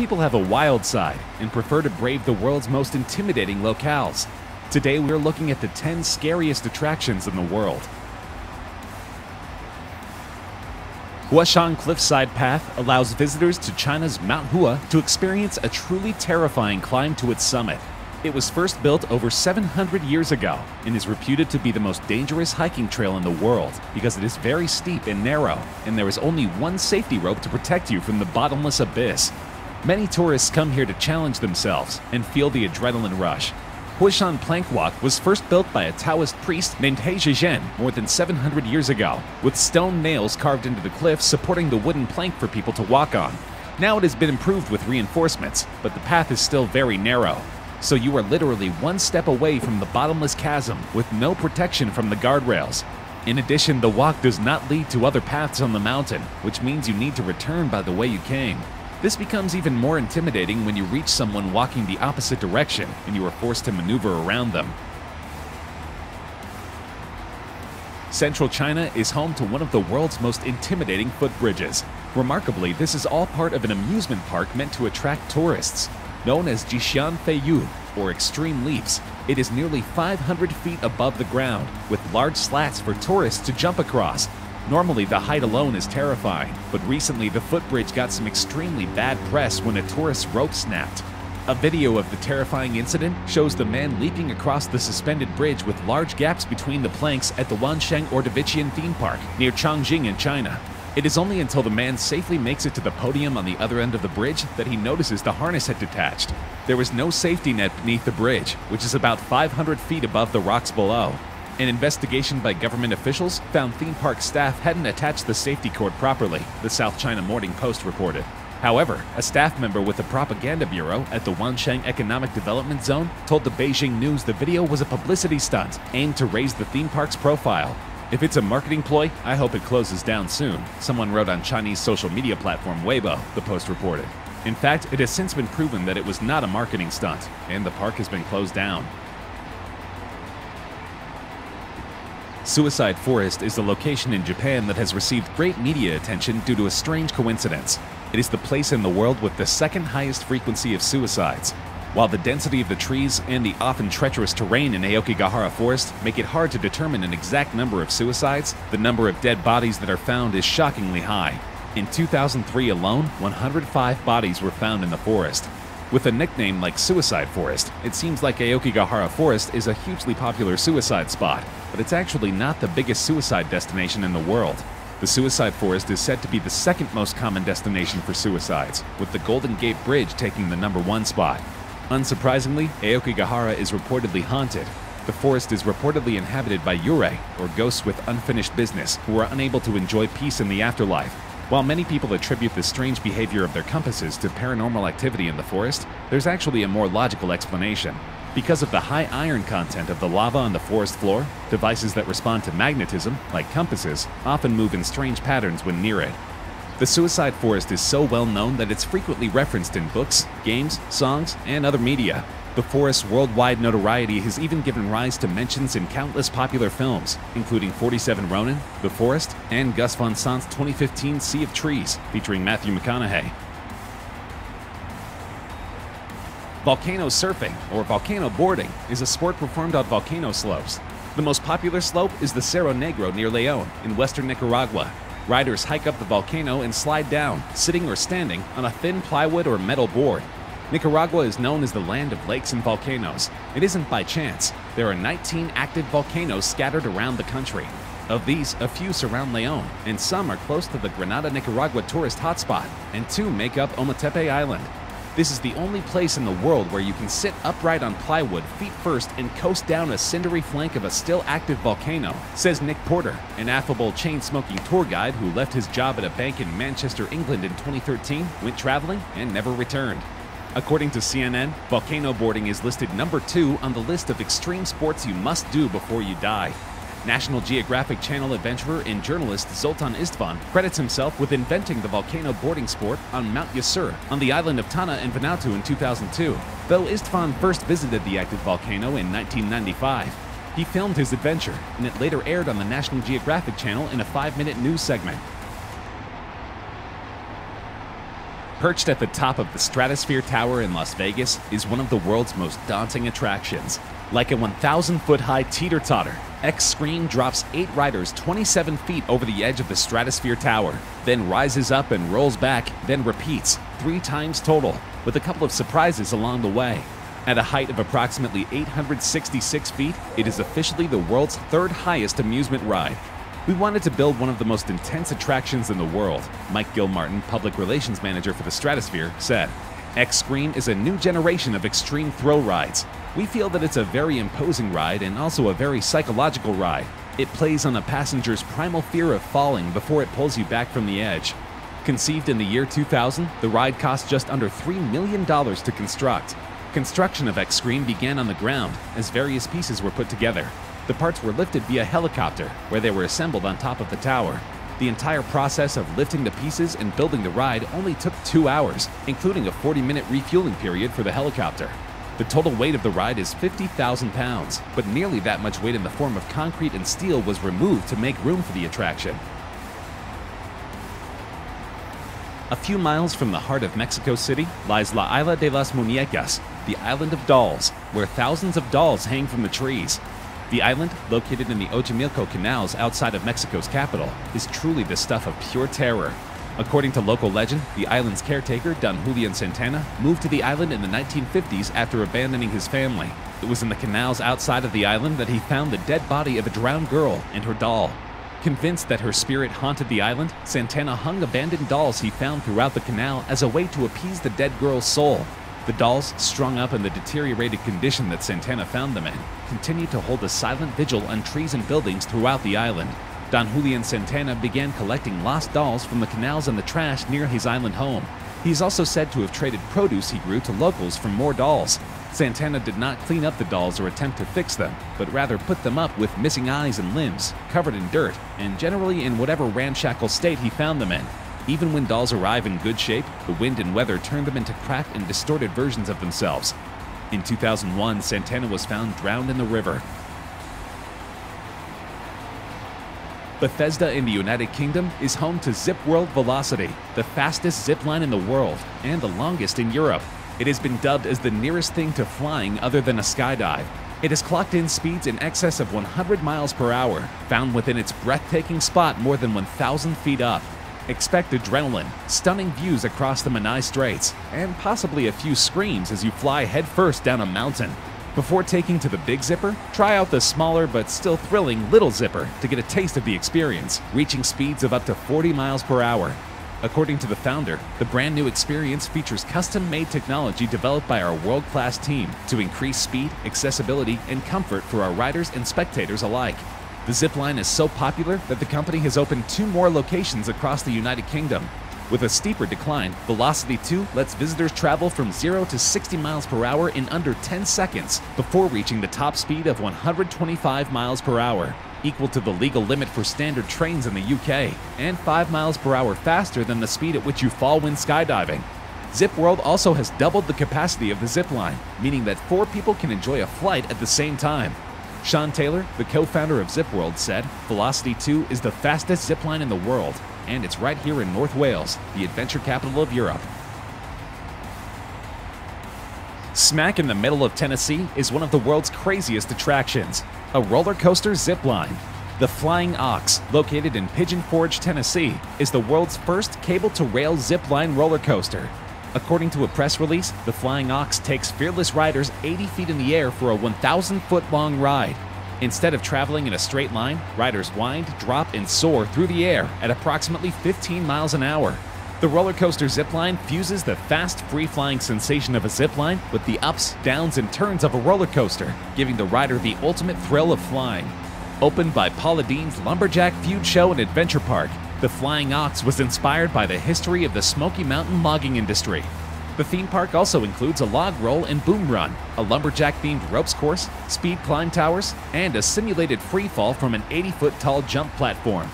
People have a wild side and prefer to brave the world's most intimidating locales. Today we are looking at the 10 scariest attractions in the world. Huashan Cliffside Path allows visitors to China's Mount Hua to experience a truly terrifying climb to its summit. It was first built over 700 years ago and is reputed to be the most dangerous hiking trail in the world because it is very steep and narrow, and there is only one safety rope to protect you from the bottomless abyss. Many tourists come here to challenge themselves and feel the adrenaline rush. Huashan Plank Walk was first built by a Taoist priest named He Zhizhen more than 700 years ago, with stone nails carved into the cliff supporting the wooden plank for people to walk on. Now it has been improved with reinforcements, but the path is still very narrow. So you are literally one step away from the bottomless chasm with no protection from the guardrails. In addition, the walk does not lead to other paths on the mountain, which means you need to return by the way you came. This becomes even more intimidating when you reach someone walking the opposite direction and you are forced to maneuver around them. Central China is home to one of the world's most intimidating footbridges. Remarkably, this is all part of an amusement park meant to attract tourists. Known as Jixian Feiyu, or Extreme Leaps, it is nearly 500 feet above the ground, with large slats for tourists to jump across. Normally, the height alone is terrifying, but recently the footbridge got some extremely bad press when a tourist's rope snapped. A video of the terrifying incident shows the man leaping across the suspended bridge with large gaps between the planks at the Wansheng Ordovician theme park near Chongqing in China. It is only until the man safely makes it to the podium on the other end of the bridge that he notices the harness had detached. There was no safety net beneath the bridge, which is about 500 feet above the rocks below. An investigation by government officials found theme park staff hadn't attached the safety cord properly, the South China Morning Post reported. However, a staff member with the propaganda bureau at the Wansheng Economic Development Zone told the Beijing News the video was a publicity stunt aimed to raise the theme park's profile. If it's a marketing ploy, I hope it closes down soon, someone wrote on Chinese social media platform Weibo, the Post reported. In fact, it has since been proven that it was not a marketing stunt, and the park has been closed down. Suicide Forest is a location in Japan that has received great media attention due to a strange coincidence. It is the place in the world with the second highest frequency of suicides. While the density of the trees and the often treacherous terrain in Aokigahara Forest make it hard to determine an exact number of suicides, the number of dead bodies that are found is shockingly high. In 2003 alone, 105 bodies were found in the forest. With a nickname like Suicide Forest, it seems like Aokigahara Forest is a hugely popular suicide spot, but it's actually not the biggest suicide destination in the world. The Suicide Forest is said to be the second most common destination for suicides, with the Golden Gate Bridge taking the #1 spot. Unsurprisingly, Aokigahara is reportedly haunted. The forest is reportedly inhabited by yurei, or ghosts with unfinished business, who are unable to enjoy peace in the afterlife. While many people attribute the strange behavior of their compasses to paranormal activity in the forest, there's actually a more logical explanation. Because of the high iron content of the lava on the forest floor, devices that respond to magnetism, like compasses, often move in strange patterns when near it. The Suicide Forest is so well known that it's frequently referenced in books, games, songs, and other media. The forest's worldwide notoriety has even given rise to mentions in countless popular films, including 47 Ronin, The Forest, and Gus Van Sant's 2015 Sea of Trees, featuring Matthew McConaughey. Volcano surfing, or volcano boarding, is a sport performed on volcano slopes. The most popular slope is the Cerro Negro near León, in western Nicaragua. Riders hike up the volcano and slide down, sitting or standing, on a thin plywood or metal board. Nicaragua is known as the land of lakes and volcanoes. It isn't by chance. There are 19 active volcanoes scattered around the country. Of these, a few surround León, and some are close to the Granada, Nicaragua tourist hotspot, and 2 make up Ometepe Island. This is the only place in the world where you can sit upright on plywood feet first and coast down a cindery flank of a still active volcano, says Nick Porter, an affable chain-smoking tour guide who left his job at a bank in Manchester, England in 2013, went traveling, and never returned. According to CNN, volcano boarding is listed #2 on the list of extreme sports you must do before you die. National Geographic Channel adventurer and journalist Zoltan Istvan credits himself with inventing the volcano boarding sport on Mount Yasur on the island of Tana in Vanuatu in 2002, though Istvan first visited the active volcano in 1995. He filmed his adventure, and it later aired on the National Geographic Channel in a 5-minute news segment. Perched at the top of the Stratosphere Tower in Las Vegas is one of the world's most daunting attractions. Like a 1,000-foot-high teeter-totter, X-Scream drops 8 riders 27 feet over the edge of the Stratosphere Tower, then rises up and rolls back, then repeats, 3 times total, with a couple of surprises along the way. At a height of approximately 866 feet, it is officially the world's 3rd highest amusement ride. We wanted to build one of the most intense attractions in the world, Mike Gilmartin, public relations manager for the Stratosphere, said. X-Scream is a new generation of extreme thrill rides. We feel that it's a very imposing ride and also a very psychological ride. It plays on a passenger's primal fear of falling before it pulls you back from the edge. Conceived in the year 2000, the ride cost just under $3 million to construct. Construction of X-Scream began on the ground as various pieces were put together. The parts were lifted via helicopter, where they were assembled on top of the tower. The entire process of lifting the pieces and building the ride only took 2 hours, including a 40-minute refueling period for the helicopter. The total weight of the ride is 50,000 pounds, but nearly that much weight in the form of concrete and steel was removed to make room for the attraction. A few miles from the heart of Mexico City lies La Isla de las Muñecas, the island of dolls, where thousands of dolls hang from the trees. The island, located in the Xochimilco canals outside of Mexico's capital, is truly the stuff of pure terror. According to local legend, the island's caretaker, Don Julian Santana, moved to the island in the 1950s after abandoning his family. It was in the canals outside of the island that he found the dead body of a drowned girl and her doll. Convinced that her spirit haunted the island, Santana hung abandoned dolls he found throughout the canal as a way to appease the dead girl's soul. The dolls, strung up in the deteriorated condition that Santana found them in, continued to hold a silent vigil on trees and buildings throughout the island. Don Julian Santana began collecting lost dolls from the canals and the trash near his island home. He is also said to have traded produce he grew to locals for more dolls. Santana did not clean up the dolls or attempt to fix them, but rather put them up with missing eyes and limbs, covered in dirt, and generally in whatever ramshackle state he found them in. Even when dolls arrive in good shape, the wind and weather turn them into cracked and distorted versions of themselves. In 2001, Santana was found drowned in the river. Bethesda in the United Kingdom is home to Zip World Velocity, the fastest zip line in the world and the longest in Europe. It has been dubbed as the nearest thing to flying other than a skydive. It has clocked in speeds in excess of 100 miles per hour, found within its breathtaking spot more than 1,000 feet up. Expect adrenaline, stunning views across the Menai Straits, and possibly a few screams as you fly headfirst down a mountain. Before taking to the Big Zipper, try out the smaller but still thrilling Little Zipper to get a taste of the experience, reaching speeds of up to 40 miles per hour. According to the founder, the brand new experience features custom-made technology developed by our world-class team to increase speed, accessibility, and comfort for our riders and spectators alike. The zipline is so popular that the company has opened 2 more locations across the United Kingdom. With a steeper decline, Velocity 2 lets visitors travel from 0 to 60 miles per hour in under 10 seconds before reaching the top speed of 125 miles per hour, equal to the legal limit for standard trains in the UK, and 5 miles per hour faster than the speed at which you fall when skydiving. Zip World also has doubled the capacity of the zipline, meaning that 4 people can enjoy a flight at the same time. Sean Taylor, the co-founder of Zip World, said, "Velocity 2 is the fastest zipline in the world, and it's right here in North Wales, the adventure capital of Europe." Smack in the middle of Tennessee is one of the world's craziest attractions, a roller coaster zipline. The Flying Ox, located in Pigeon Forge, Tennessee, is the world's first cable-to-rail zipline roller coaster. According to a press release, the Flying Ox takes fearless riders 80 feet in the air for a 1,000-foot-long ride. Instead of traveling in a straight line, riders wind, drop, and soar through the air at approximately 15 miles an hour. The roller coaster zipline fuses the fast, free-flying sensation of a zipline with the ups, downs, and turns of a roller coaster, giving the rider the ultimate thrill of flying. Opened by Paula Deen's Lumberjack Feud Show and Adventure Park, the Flying Ox was inspired by the history of the Smoky Mountain logging industry. The theme park also includes a log roll and boom run, a lumberjack-themed ropes course, speed climb towers, and a simulated free fall from an 80-foot tall jump platform.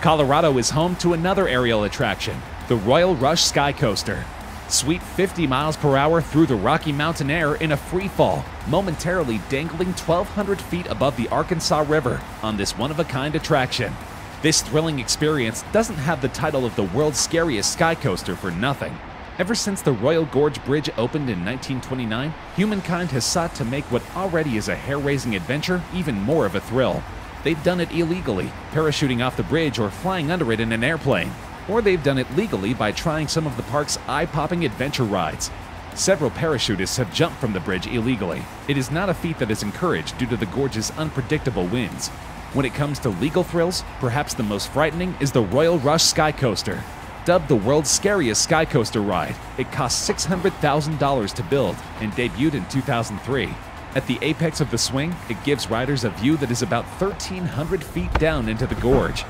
Colorado is home to another aerial attraction, the Royal Rush Sky Coaster. Sweep 50 miles per hour through the Rocky Mountain air in a free fall, momentarily dangling 1,200 feet above the Arkansas River on this one-of-a-kind attraction. This thrilling experience doesn't have the title of the world's scariest sky coaster for nothing. Ever since the Royal Gorge Bridge opened in 1929, humankind has sought to make what already is a hair-raising adventure even more of a thrill. They've done it illegally, parachuting off the bridge or flying under it in an airplane. Or they've done it legally by trying some of the park's eye-popping adventure rides. Several parachutists have jumped from the bridge illegally. It is not a feat that is encouraged due to the gorge's unpredictable winds. When it comes to legal thrills, perhaps the most frightening is the Royal Rush Sky Coaster. Dubbed the world's scariest sky coaster ride, it cost $600,000 to build and debuted in 2003. At the apex of the swing, it gives riders a view that is about 1,300 feet down into the gorge.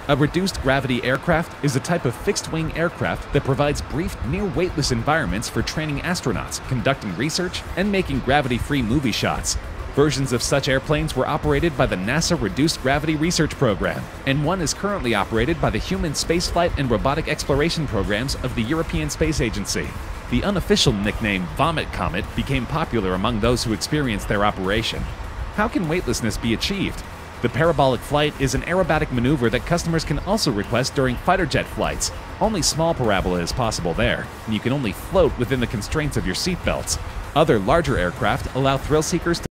A reduced gravity aircraft is a type of fixed-wing aircraft that provides brief, near-weightless environments for training astronauts, conducting research, and making gravity-free movie shots. Versions of such airplanes were operated by the NASA Reduced Gravity Research Program, and one is currently operated by the Human Spaceflight and Robotic Exploration Programs of the European Space Agency. The unofficial nickname Vomit Comet became popular among those who experienced their operation. How can weightlessness be achieved? The parabolic flight is an aerobatic maneuver that customers can also request during fighter jet flights. Only small parabola is possible there, and you can only float within the constraints of your seatbelts. Other larger aircraft allow thrill seekers to